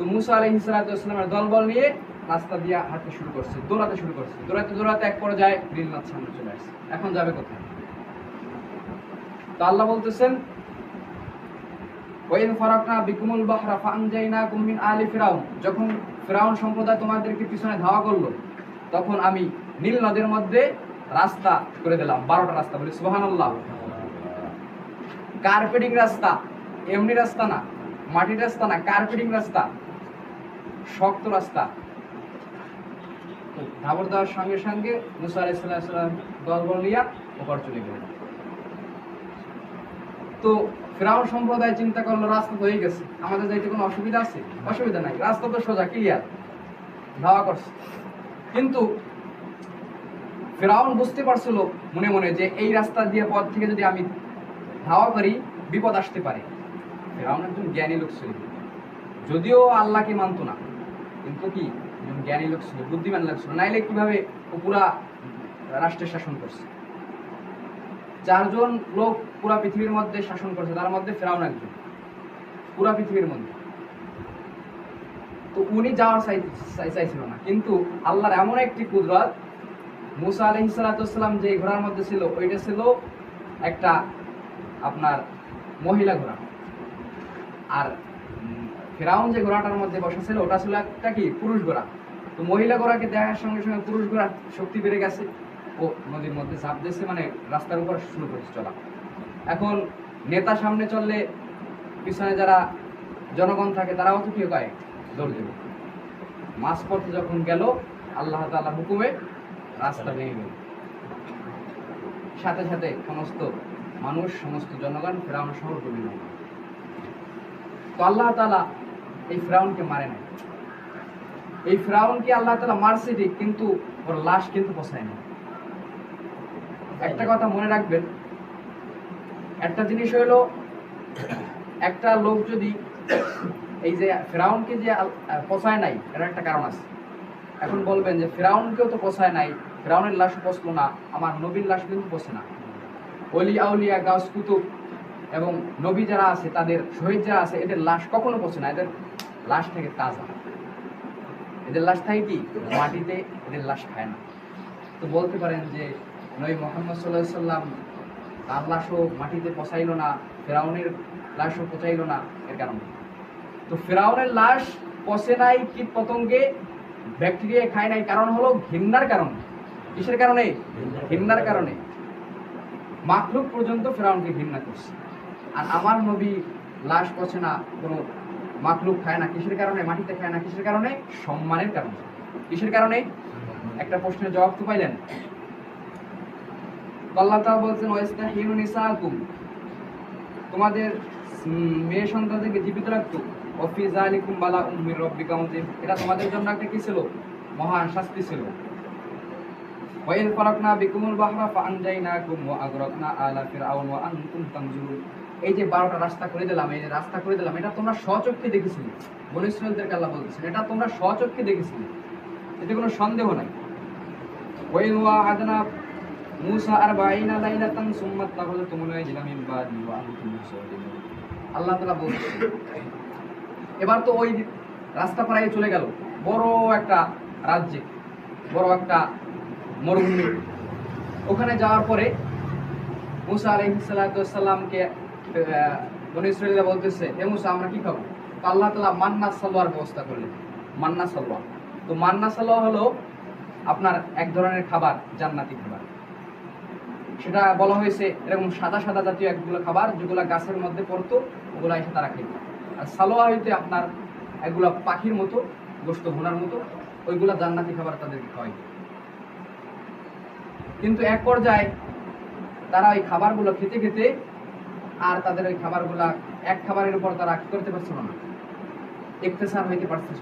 তো মুসা আলাইহিস সালামের দলবল নিয়ে রাস্তা দিয়ে হাঁটতে শুরু করছে, দৌড়াতে শুরু করছে, দৌড়াতে দৌড়াতে এক পর্যায়ে নীল নদ সামনে চলে আসছে। এখন যাবে কোথায়? তো আল্লাহ বলতেছেন, ওয়াইন ফারাকনা বিকুমুল বাহরা ফাআনজাইনাকুম মিন আলি ফিরাউন, যখন ফিরাউন সম্প্রদায় তোমাদেরকে পিছনে ধাওয়া করলো, তখন আমি নীল নদের মধ্যে রাস্তা করে দিলাম, 12টা রাস্তা। বলি সুবহানাল্লাহ। কার্পেটিং রাস্তা, এমনি রাস্তা না, মাটির রাস্তা না, কার্পেটিং রাস্তা, শক্ত রাস্তা। ধাবর দেওয়ার সঙ্গে সঙ্গে মুসা আলাইহিস সালাম দলবল নিয়ে ওপার চলে গেলেন। তো ফিরাউন সম্প্রদায় চিন্তা করলো রাস্তা তো হয়ে গেছে, আমাদের যাইতে কোনো অসুবিধা আছে? অসুবিধা নাই, রাস্তা তো সোজা, ক্লিয়ার, ধাওয়া করছে। কিন্তু ফিরাউন বুঝতে পারছিল মনে মনে যে এই রাস্তা দিয়ে পথ থেকে যদি আমি ধাওয়া করি বিপদ আসতে পারে। ফিরাউন একজন জ্ঞানী লোক ছিল, যদিও আল্লাহকে মানতো না, কিন্তু কি জ্ঞানী লোক ছিল, বুদ্ধিমান লোক ছিল, নাইলে কিভাবে ও পুরা রাষ্ট্রের শাসন করছে। 4 জন লোক পুরা পৃথিবীর মধ্যে শাসন করছে, তার মধ্যে ফিরাউন একজন, পুরা পৃথিবীর মধ্যে। তো উনি যাওয়ার চাইছিল না, কিন্তু আল্লাহর এমন একটি কুদরত, মুসা আলাইহিস সালাম যে ঘোড়ার মধ্যে ছিল ওইটা ছিল একটা আপনার মহিলা ঘোড়া, আর ফিরাউন যে ঘোড়াটার মধ্যে বসা ছিল ওটা ছিল একটা কি পুরুষ ঘোড়া। তো মহিলা ঘোড়াকে দেখার সঙ্গে সঙ্গে পুরুষ ঘোড়ার শক্তি বেড়ে গেছে, ও নদীর মধ্যে ঝাঁপ দিয়েছে, মানে রাস্তার উপর শুরু করেছে চলা। এখন নেতা সামনে চললে পিছনে যারা জনগণ থাকে তারাও তো কি হয়, দৌড় দেবে। মাঝপথে যখন গেল আল্লাহ তাআলার হুকুমে রাস্তা ভেঙে গেল, সাথে সাথে সমস্ত মানুষ, সমস্ত জনগণ ফিরাউন সহ ডুবে গেল। তো আল্লাহ তাআলা এই ফিরাউনকে মারে নাই। এই ফিরাউনকে আল্লাহ তাআলা মারছে ঠিক, কিন্তু ওর লাশ কিন্তু পৌঁছায় না। একটা কথা মনে রাখবেন, একটা জিনিস হলো, একটা লোক যদি এই যে ফিরাউনকে যে পৌঁছায় নাই, এর একটা কারণ আছে। এখন বলবেন যে ফিরাউনকেও তো পৌঁছায় নাই, ফিরাউনের লাশ পৌঁছলো না, আমার নবীর লাশ কিন্তু পৌঁছে না। ওলি আউলিয়া, গাউস কুতুব এবং নবী যারা আছে, তাদের শহীদ যারা আছে, এদের লাশ কখনো পৌঁছে না। এদের লাশ থেকে তাজা, এদের লাশ থাকে কি মাটিতে, এদের লাশ খায় না। তো বলতে পারেন যে নবী মুহাম্মদ সাল্লাল্লাহু আলাইহি সাল্লাম তার লাশও মাটিতে পচাইলো না, ফিরাউনের লাশও পচাইলো না, এর কারণ। তো ফিরাউনের লাশ পচে নাই কীট পতঙ্গে, ব্যাকটেরিয়া খায় নাই, কারণ হলো ঘৃণার কারণে। কিসের কারণে? ঘৃণার কারণে। মাখলুক পর্যন্ত ফিরাউনকে ঘৃণা করছে। আর আমার নবী লাশ পচে না, কোনো মাখলুক খায় না, কিসের কারণে? মাটিতে খায় না, কিসের কারণে? সম্মানের কারণে। কিসের কারণে? একটা প্রশ্নের জবাব তো পাইলেন। আল্লাহ তাআলা বলছেন, ওয়াস্তাহিয়ু নিসাকুম, তোমাদের মেয়ে সন্তানদেরকে জীবিত রাখতো, ওয়াফি যালিকুম বালাউম মির রাব্বিকা আযীম, এটা তোমাদের জন্য একটা কি ছিল? মহান শাস্তি ছিল। ওয়াইন ফারাকনা বিকুমুল বাহরা ফাআনজাইনাকুম ওয়া আগরাকনা আলা ফিরআউন ওয়া আনতুম তানজুরুন, এই যে 12টা রাস্তা করে দিলাম, এই যে রাস্তা করে দিলাম, এটা তোমরা স্বচক্ষে দেখেছিলে। বনী ইসরাঈলদেরকে আল্লাহ বলতেছেন, এটা তোমরা স্বচক্ষে দেখেছিলে, এতে কোনো সন্দেহ নাই। ওয়াইন ওয়া'আদনা মুসা 40 লাইলাতান সুম্মা তাখাযাতুমুল ইজলা মিন বাদি ওয়া আনতুম মুসলিমুন, আল্লাহ তাআলা বলছেন। এবার তো ওই রাস্তা পাড়ায় চলে গেল, বড় একটা রাজ্যে, বড় একটা মরুভূমি। ওখানে যাওয়ার পরে মুসা আলাইহিস সালামকে বনী ইসরাঈলরা বলতেছে, হে মুসা আমরা কি খাবো? তো আল্লাহ তাআলা মান্না সালোয়ার ব্যবস্থা করলেন। মান্না সালোয়া, তো মান্না সালোয়া হলো আপনার এক ধরনের খাবার, জান্নাতি খাবার। সেটা বলা হয়েছে এরকম সাদা সাদা জাতীয় একগুলো খাবার, যেগুলো গাছের মধ্যে পড়তো, ওগুলো এসে তারা খেত। আর সালোয়া হইতে আপনার এগুলো পাখির মতো, গোশত ভুনার মতো, ওইগুলা জান্নাতি খাবার তাদেরকে খাওয়াই। কিন্তু এক পর্যায়ে তারা ওই খাবারগুলো খেতে খেতে আর তাদের ওই খাবারগুলা, এক খাবারের উপর তারা কি করতে পারছিল না, ইক্তেসার হইতে পারছিল।